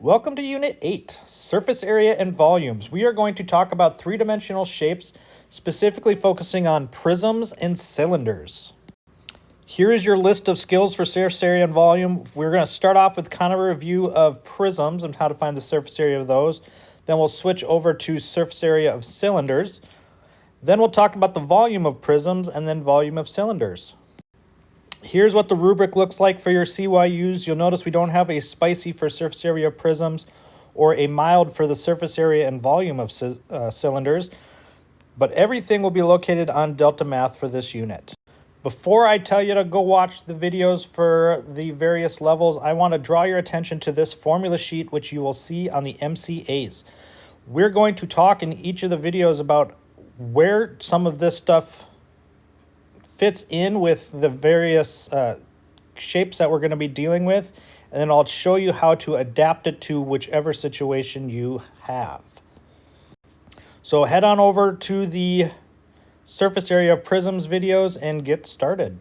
Welcome to Unit 8, Surface Area and Volumes. We are going to talk about three-dimensional shapes, specifically focusing on prisms and cylinders. Here is your list of skills for surface area and volume. We're going to start off with kind of a review of prisms and how to find the surface area of those. Then we'll switch over to surface area of cylinders. Then we'll talk about the volume of prisms and then volume of cylinders. Here's what the rubric looks like for your CYUs. You'll notice we don't have a spicy for surface area of prisms or a mild for the surface area and volume of cylinders, but everything will be located on Delta Math for this unit. Before I tell you to go watch the videos for the various levels, I want to draw your attention to this formula sheet, which you will see on the MCAs. We're going to talk in each of the videos about where some of this stuff fits in with the various shapes that we're going to be dealing with, and then I'll show you how to adapt it to whichever situation you have. So head on over to the surface area of prisms videos and get started.